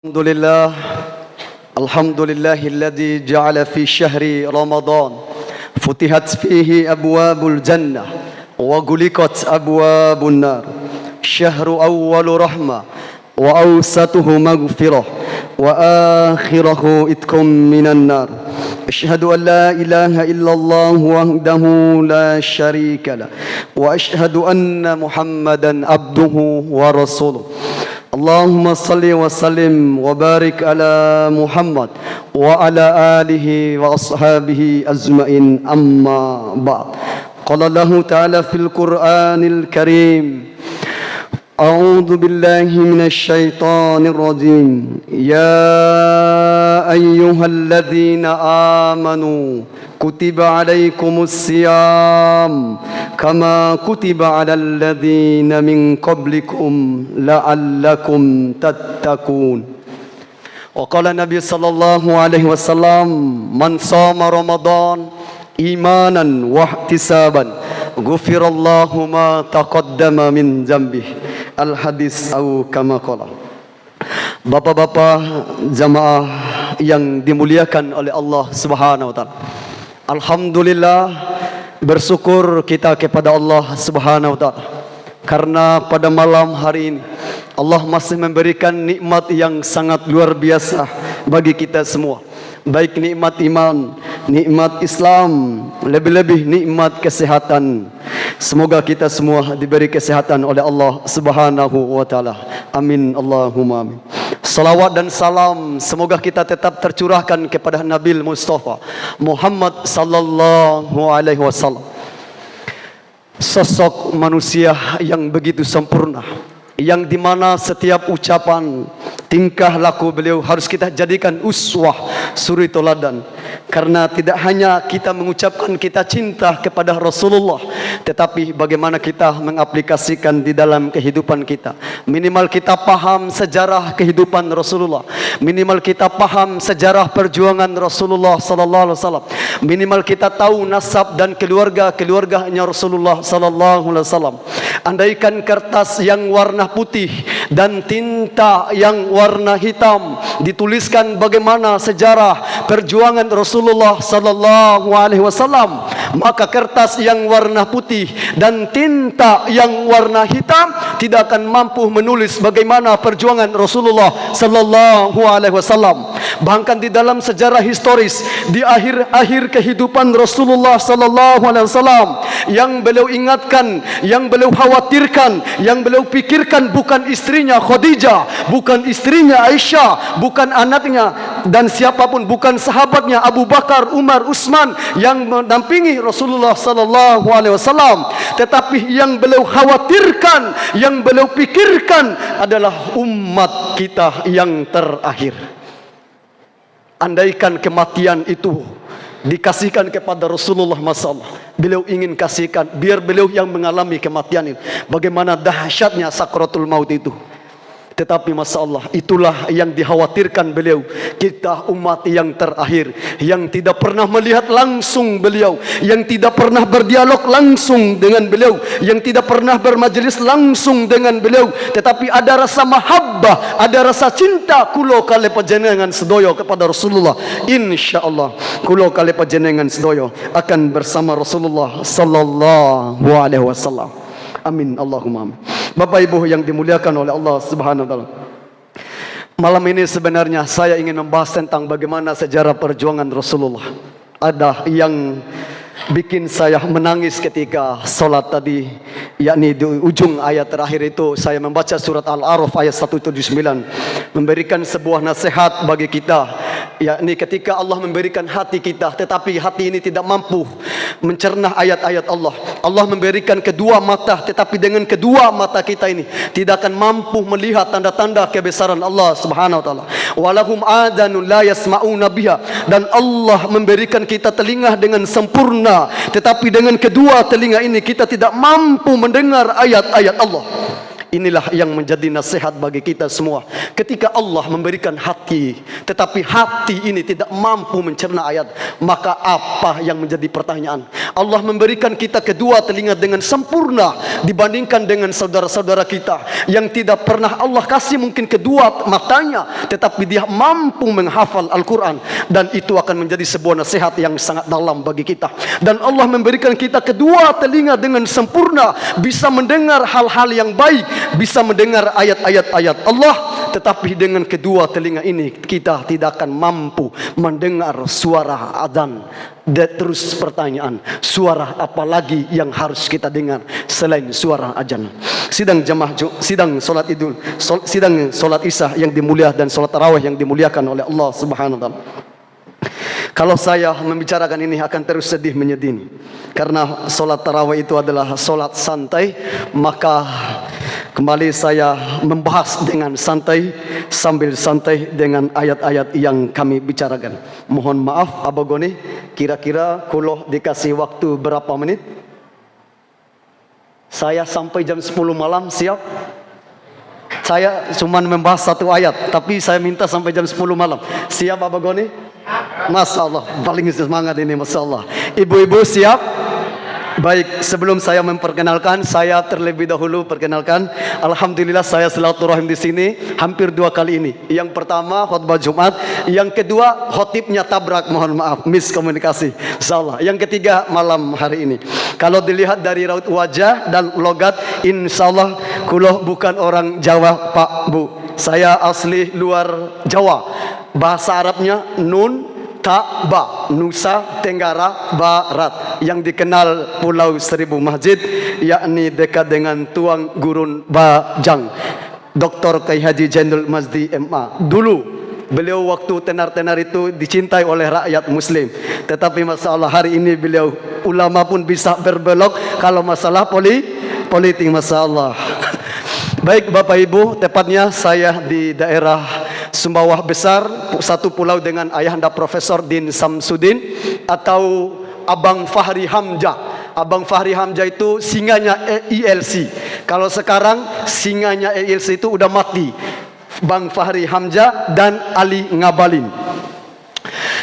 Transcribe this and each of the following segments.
Alhamdulillah, Alhamdulillahilladzi ja'ala fi syahri Ramadan futihat fihi abwabul jannah wa guliqat abwabun nar. Syahru awwalu rahmah wa awsatuhu maghfirah wa akhirahu itqum minan nar. Asyhadu an la ilaha illallah wahdahu la syarika lah wa asyhadu anna Muhammadan abduhu wa rasuluh. Allahumma salli wa sallim wa barik ala Muhammad wa ala alihi wa ashabihi azmain, amma ba'd. Qala Allahu ta'ala fil Qur'anil Karim, a'udzu billahi minasy syaithanir rajim. Ya ayyuhalladzina amanu kutiba alaikumus siyam kama kutiba alal ladzina min qablikum la'allakum tattaqun. Wa qala Nabi sallallahu alaihi wasallam, man shama Ramadan imanan wa ihtisaban ghufirallahu ma taqaddama min dzambihi. Al hadis au kama qala. Bapak-bapak jamaah yang dimuliakan oleh Allah Subhanahu wa taala, alhamdulillah, bersyukur kita kepada Allah Subhanahu wa taala karena pada malam hari ini Allah masih memberikan nikmat yang sangat luar biasa bagi kita semua, baik nikmat iman, nikmat Islam, lebih-lebih nikmat kesehatan. Semoga kita semua diberi kesehatan oleh Allah Subhanahu wa taala. Amin Allahumma amin. Salawat dan salam semoga kita tetap tercurahkan kepada Nabi Mustafa Muhammad sallallahu alaihi wasallam, sosok manusia yang begitu sempurna, yang dimana setiap ucapan, tingkah laku beliau harus kita jadikan uswah, suri toladan. Karena tidak hanya kita mengucapkan kita cinta kepada Rasulullah, tetapi bagaimana kita mengaplikasikan di dalam kehidupan kita. Minimal kita paham sejarah kehidupan Rasulullah, minimal kita paham sejarah perjuangan Rasulullah sallallahu alaihi wasallam, minimal kita tahu nasab dan keluarganya Rasulullah sallallahu alaihi wasallam. Andaikan kertas yang warna putih dan tinta yang warna hitam dituliskan bagaimana sejarah perjuangan Rasulullah sallallahu alaihi wasallam, maka kertas yang warna putih dan tinta yang warna hitam tidak akan mampu menulis bagaimana perjuangan Rasulullah sallallahu alaihi wasallam. Bahkan di dalam sejarah historis di akhir-akhir kehidupan Rasulullah sallallahu alaihi wasallam, yang beliau ingatkan, yang beliau khawatirkan, yang beliau pikirkan bukan istrinya Khadijah, bukan istrinya Aisyah, bukan anaknya dan siapapun, bukan sahabatnya Abu Bakar, Umar, Utsman yang mendampingi Rasulullah sallallahu alaihi wasallam, tetapi yang beliau khawatirkan, yang beliau pikirkan adalah umat kita yang terakhir. Andaikan kematian itu dikasihkan kepada Rasulullah, masalah beliau ingin kasihkan biar beliau yang mengalami kematian itu, bagaimana dahsyatnya sakratul maut itu. Tetapi Masya Allah, itulah yang dikhawatirkan beliau. Kita umat yang terakhir, yang tidak pernah melihat langsung beliau, yang tidak pernah berdialog langsung dengan beliau, yang tidak pernah bermajelis langsung dengan beliau, tetapi ada rasa mahabbah, ada rasa cinta kulo kali panjenengan sedoyo kepada Rasulullah. InsyaAllah kulo kali panjenengan sedoyo akan bersama Rasulullah sallallahu alaihi wasallam. Amin Allahumma amin. Bapak Ibu yang dimuliakan oleh Allah Subhanahu wa taala, malam ini sebenarnya saya ingin membahas tentang bagaimana sejarah perjuangan Rasulullah. Ada yang bikin saya menangis ketika salat tadi, yakni di ujung ayat terakhir itu saya membaca surat Al-A'raf ayat 179, memberikan sebuah nasihat bagi kita, yakni ketika Allah memberikan hati kita, tetapi hati ini tidak mampu mencerna ayat-ayat Allah. Allah memberikan kedua mata, tetapi dengan kedua mata kita ini tidak akan mampu melihat tanda-tanda kebesaran Allah Subhanahu wa taala. Walahum adanun la yasma'una biha, dan Allah memberikan kita telinga dengan sempurna, tetapi dengan kedua telinga ini kita tidak mampu mendengar ayat-ayat Allah. Inilah yang menjadi nasihat bagi kita semua. Ketika Allah memberikan hati, tetapi hati ini tidak mampu mencerna ayat, maka apa yang menjadi pertanyaan? Allah memberikan kita kedua telinga dengan sempurna dibandingkan dengan saudara-saudara kita yang tidak pernah Allah kasih mungkin kedua matanya, tetapi dia mampu menghafal Al-Quran, dan itu akan menjadi sebuah nasihat yang sangat dalam bagi kita. Dan Allah memberikan kita kedua telinga dengan sempurna, bisa mendengar hal-hal yang baik, bisa mendengar ayat-ayat Allah, tetapi dengan kedua telinga ini kita tidak akan mampu mendengar suara adzan. Dan terus pertanyaan, suara apa lagi yang harus kita dengar selain suara adzan? Sidang jamaah, sidang solat Idul, sidang solat Isya yang dimuliakan dan solat tarawih yang dimuliakan oleh Allah Subhanahu wa taala. Kalau saya membicarakan ini akan terus sedih menyedih, karena solat tarawih itu adalah solat santai, maka kembali saya membahas dengan santai, sambil santai dengan ayat-ayat yang kami bicarakan. Mohon maaf Abagoni, kira-kira kulo dikasih waktu berapa menit? Saya sampai jam 10 malam siap? Saya cuma membahas satu ayat, tapi saya minta sampai jam 10 malam. Siap Abagoni? Masya Allah, paling semangat ini, Masya Allah. Ibu-ibu siap? Baik, sebelum saya memperkenalkan, saya terlebih dahulu perkenalkan. Alhamdulillah saya silaturahim di sini hampir 2 kali ini. Yang pertama khutbah Jumat, yang kedua khotibnya tabrak, mohon maaf, miskomunikasi. Insyaallah. Yang ketiga malam hari ini. Kalau dilihat dari raut wajah dan logat, insyaallah kulo bukan orang Jawa Pak Bu. Saya asli luar Jawa. Bahasa Arabnya Nun Ta Ba, Nusa Tenggara Barat, yang dikenal Pulau Seribu Masjid, yakni dekat dengan Tuang Gurun Bajang, Dr. Kiai Haji Jainul Mazdi MA. Dulu beliau waktu tenar-tenar itu dicintai oleh rakyat muslim, tetapi masalah hari ini beliau ulama pun bisa berbelok kalau masalah politik, masalah. Baik Bapak Ibu, tepatnya saya di daerah Sumbawa Besar, satu pulau dengan ayahanda Profesor Din Samsudin atau Abang Fahri Hamzah. Abang Fahri Hamzah itu singanya ILC. Kalau sekarang singanya ILC itu udah mati. Bang Fahri Hamzah dan Ali Ngabalin.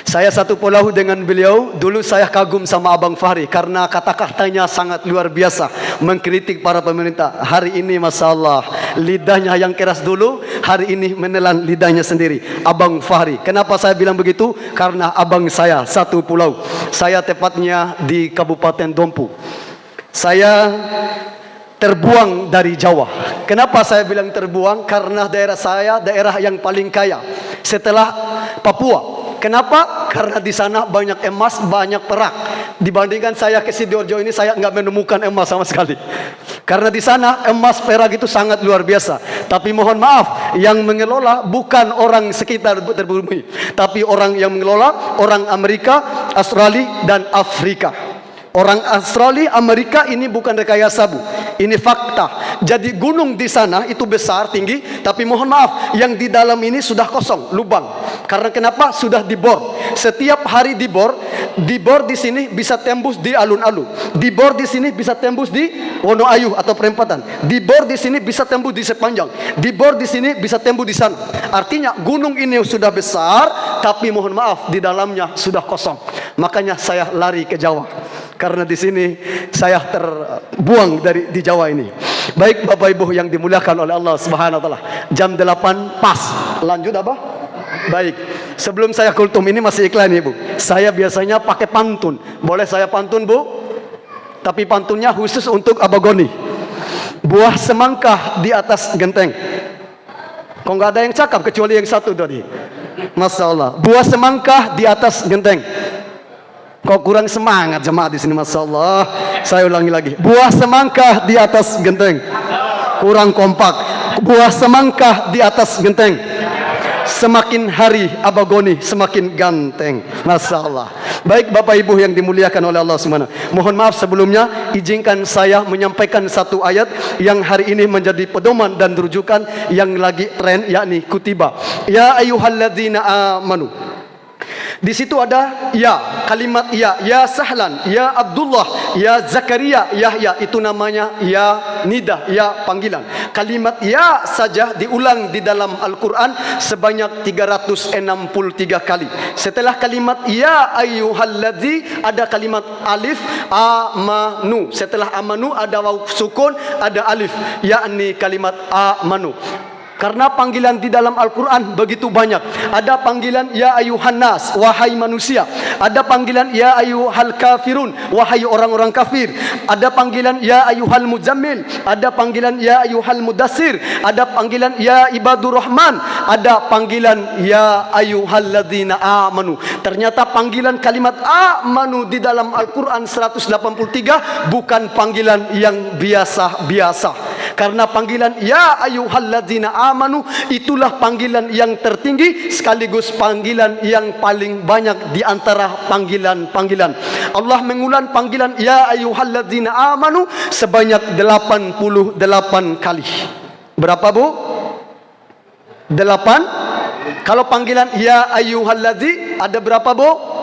Saya satu pulau dengan beliau. Dulu saya kagum sama Abang Fahri karena kata-katanya sangat luar biasa mengkritik para pemerintah. Hari ini Masya Allah, lidahnya yang keras dulu, hari ini menelan lidahnya sendiri. Abang Fahri. Kenapa saya bilang begitu? Karena abang saya satu pulau. Saya tepatnya di Kabupaten Dompu. Saya terbuang dari Jawa. Kenapa saya bilang terbuang? Karena daerah saya daerah yang paling kaya setelah Papua. Kenapa? Karena di sana banyak emas, banyak perak. Dibandingkan saya ke Sidoarjo ini, saya nggak menemukan emas sama sekali. Karena di sana emas perak itu sangat luar biasa. Tapi mohon maaf, yang mengelola bukan orang sekitar terbumi, tapi orang yang mengelola orang Amerika, Australia dan Afrika. Orang Australia, Amerika ini bukan rekayasa Bu, ini fakta. Jadi gunung di sana itu besar, tinggi, tapi mohon maaf, yang di dalam ini sudah kosong, lubang. Karena kenapa? Sudah dibor. Setiap hari dibor di sini bisa tembus di alun-alun, dibor di sini bisa tembus di Wonoayu atau perempatan, dibor di sini bisa tembus di Sepanjang, dibor di sini bisa tembus di sana. Artinya gunung ini sudah besar, tapi mohon maaf di dalamnya sudah kosong. Makanya saya lari ke Jawa. Karena di sini saya terbuang di Jawa ini. Baik Bapak Ibu yang dimuliakan oleh Allah Subhanahu wa taala. Jam 8 pas. Lanjut apa? Baik. Sebelum saya kultum ini masih iklan Ibu. Saya biasanya pakai pantun. Boleh saya pantun Bu? Tapi pantunnya khusus untuk Abagoni. Buah semangka di atas genteng. Kok nggak ada yang cakap kecuali yang satu tadi. Masya Allah. Buah semangka di atas genteng. Kok kurang semangat jemaah di sini, Masya Allah. Saya ulangi lagi. Buah semangka di atas genteng. Kurang kompak. Buah semangka di atas genteng. Semakin hari Abagoni semakin ganteng. Masya Allah. Baik Bapak Ibu yang dimuliakan oleh Allah Subhanahu. Mohon maaf sebelumnya, izinkan saya menyampaikan satu ayat yang hari ini menjadi pedoman dan rujukan yang lagi tren, yakni kutiba. Ya ayyuhalladzina amanu Di situ ada ya, kalimat ya Sahlan, ya Abdullah, ya Zakaria, Yahya, itu namanya ya nidah, ya panggilan. Kalimat ya saja diulang di dalam Al-Quran sebanyak 363 kali. Setelah kalimat ya ayyuhalladzi ada kalimat alif amanu. Setelah amanu ada waw sukun, ada alif, yakni kalimat amanu. Karena panggilan di dalam Al-Quran begitu banyak. Ada panggilan ya ayuhan nas, wahai manusia. Ada panggilan ya ayuhal kafirun, wahai orang-orang kafir. Ada panggilan ya ayuhal muzammil. Ada panggilan ya ayuhal mudassir. Ada panggilan ya ibadur rahman. Ada panggilan ya ayuhal ladzina amanu. Ternyata panggilan kalimat amanu di dalam Al-Quran 183 bukan panggilan yang biasa-biasa. Karena panggilan ya ayyuhalladzina amanu itulah panggilan yang tertinggi sekaligus panggilan yang paling banyak di antara panggilan-panggilan. Allah mengulang panggilan ya ayyuhalladzina amanu sebanyak 88 kali. Berapa, Bu? 8. Kalau panggilan ya ayyuhalladzi ada berapa, Bu?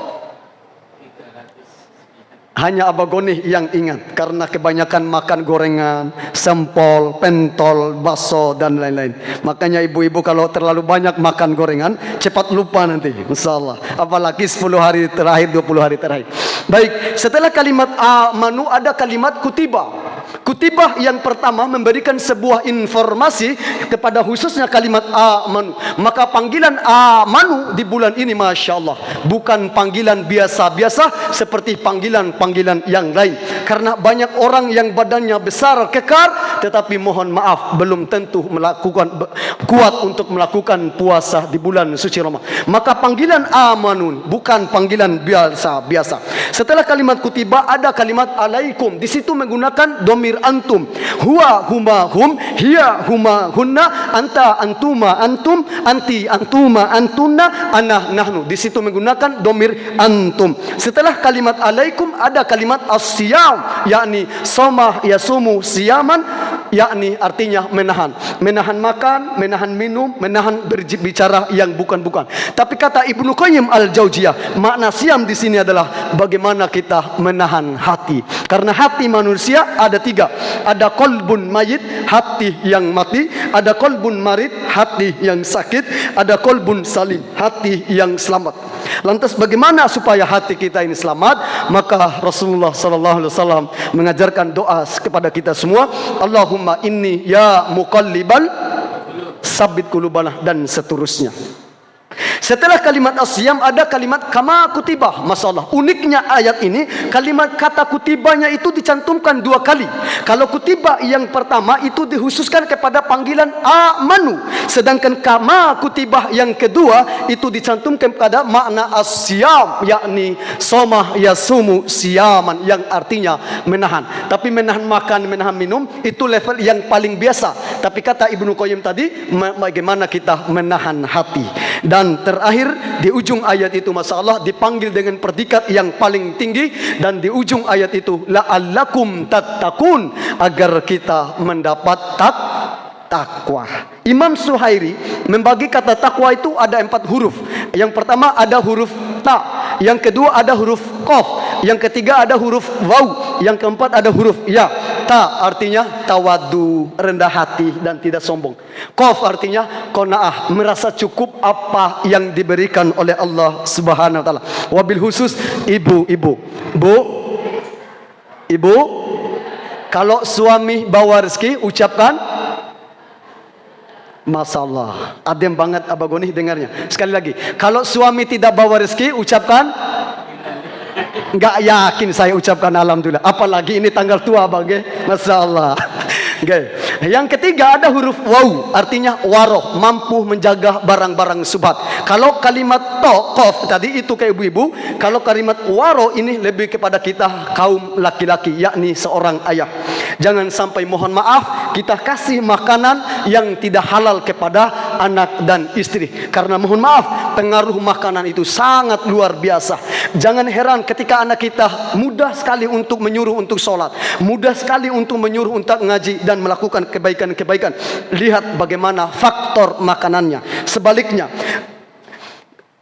Hanya Abah Goni yang ingat karena kebanyakan makan gorengan, sempol, pentol, bakso dan lain-lain. Makanya ibu-ibu kalau terlalu banyak makan gorengan cepat lupa nanti, insyaallah. Apalagi 10 hari terakhir, 20 hari terakhir. Baik, setelah kalimat amanu ada kalimat kutiba. Kutibah yang pertama memberikan sebuah informasi kepada khususnya kalimat amanu. Maka panggilan amanu di bulan ini Masya Allah bukan panggilan biasa-biasa seperti panggilan-panggilan yang lain. Karena banyak orang yang badannya besar kekar tetapi mohon maaf belum tentu melakukan kuat untuk melakukan puasa di bulan suci Ramadan. Maka panggilan amanun bukan panggilan biasa-biasa. Setelah kalimat kutibah ada kalimat alaikum. Di situ menggunakan domir antum, huwa huma hum, hiya huma hunna, anta antuma antum, anti antuma antunna, ana nahnu. Di situ menggunakan domir antum. Setelah kalimat alaikum ada kalimat as-siyam, yakni somah yasumu siyaman, yakni artinya menahan makan, menahan minum, menahan berbicara yang bukan-bukan. Tapi kata Ibnu Qayyim al-Jauziyah, makna siam di sini adalah bagaimana kita menahan hati. Karena hati manusia ada 3. Ada qalbun mayit, hati yang mati. Ada qalbun marid, hati yang sakit. Ada qalbun salim, hati yang selamat. Lantas bagaimana supaya hati kita ini selamat? Maka Rasulullah SAW mengajarkan doa kepada kita semua. Allahumma inni ya muqallibal sabbit qulubana dan seterusnya. Setelah kalimat asyam ada kalimat kama kutibah. Masalah uniknya ayat ini, kalimat kata kutibahnya itu dicantumkan 2 kali. Kalau kutibah yang pertama itu dikhususkan kepada panggilan amanu, sedangkan kama kutibah yang kedua itu dicantumkan kepada makna asyam, yakni somah yasumu siyaman, yang artinya menahan. Tapi menahan makan, menahan minum itu level yang paling biasa. Tapi kata Ibnu Qayyim tadi, bagaimana kita menahan hati. Dan terakhir di ujung ayat itu masalah dipanggil dengan predikat yang paling tinggi, dan di ujung ayat itu la'allakum tattaqun, agar kita mendapat takwa. Imam Suhairi membagi kata takwa itu ada 4 huruf. Yang pertama ada huruf ta, yang kedua ada huruf qaf, yang ketiga ada huruf waw, yang keempat ada huruf ya. Ta artinya tawadu, rendah hati dan tidak sombong. Qaf artinya qanaah, merasa cukup apa yang diberikan oleh Allah Subhanahu wa taala. Wabil khusus ibu-ibu. Ibu, kalau suami bawa rezeki ucapkan masalah. Adem banget Abah Goni dengarnya. Sekali lagi, kalau suami tidak bawa rezeki ucapkan, enggak yakin saya ucapkan alhamdulillah. Apalagi ini tanggal tua bagai masalah. Okay. Yang ketiga ada huruf waw, artinya waroh, mampu menjaga barang-barang subhat. Kalau kalimat qaf tadi itu ke ibu-ibu, kalau kalimat waroh ini lebih kepada kita kaum laki-laki, yakni seorang ayah. Jangan sampai mohon maaf kita kasih makanan yang tidak halal kepada anak dan istri. Karena mohon maaf pengaruh makanan itu sangat luar biasa. Jangan heran ketika anak kita mudah sekali untuk menyuruh untuk sholat, mudah sekali untuk menyuruh untuk ngaji dan melakukan kebaikan-kebaikan. Lihat bagaimana faktor makanannya. Sebaliknya,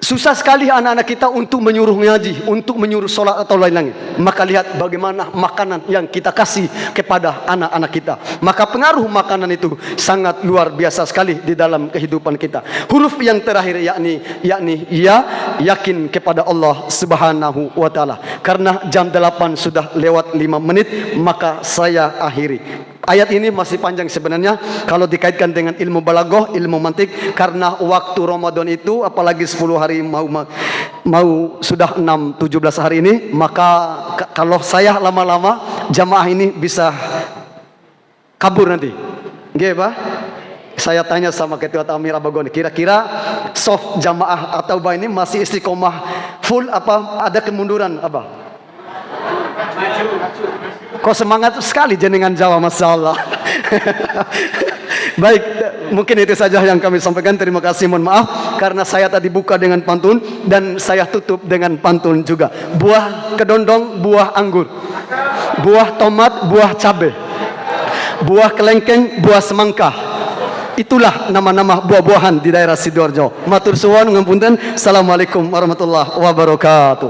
Susah sekali anak-anak kita untuk menyuruh ngaji, untuk menyuruh sholat atau lain-lain. Maka lihat bagaimana makanan yang kita kasih kepada anak-anak kita. Maka pengaruh makanan itu sangat luar biasa sekali di dalam kehidupan kita. Huruf yang terakhir yakni ya, yakin kepada Allah Subhanahu wa taala. Karena jam 8 sudah lewat 5 menit, maka saya akhiri. Ayat ini masih panjang sebenarnya kalau dikaitkan dengan ilmu balaghah, ilmu mantik, karena waktu Ramadan itu apalagi 10 hari mau sudah 17 hari ini, maka kalau saya lama-lama jamaah ini bisa kabur nanti. Nggih, Pak? Saya tanya sama Ketua Tamir Abagoni, kira-kira soft jamaah atau ini masih istiqomah full apa ada kemunduran apa? Kok semangat sekali jenengan Jawa, Masya Allah. Baik, mungkin itu saja yang kami sampaikan. Terima kasih, mohon maaf karena saya tadi buka dengan pantun dan saya tutup dengan pantun juga. Buah kedondong, buah anggur, buah tomat, buah cabai, buah kelengkeng, buah semangka. Itulah nama-nama buah-buahan di daerah Sidoarjo. Matur suwun ngapunten. Assalamualaikum warahmatullahi wabarakatuh.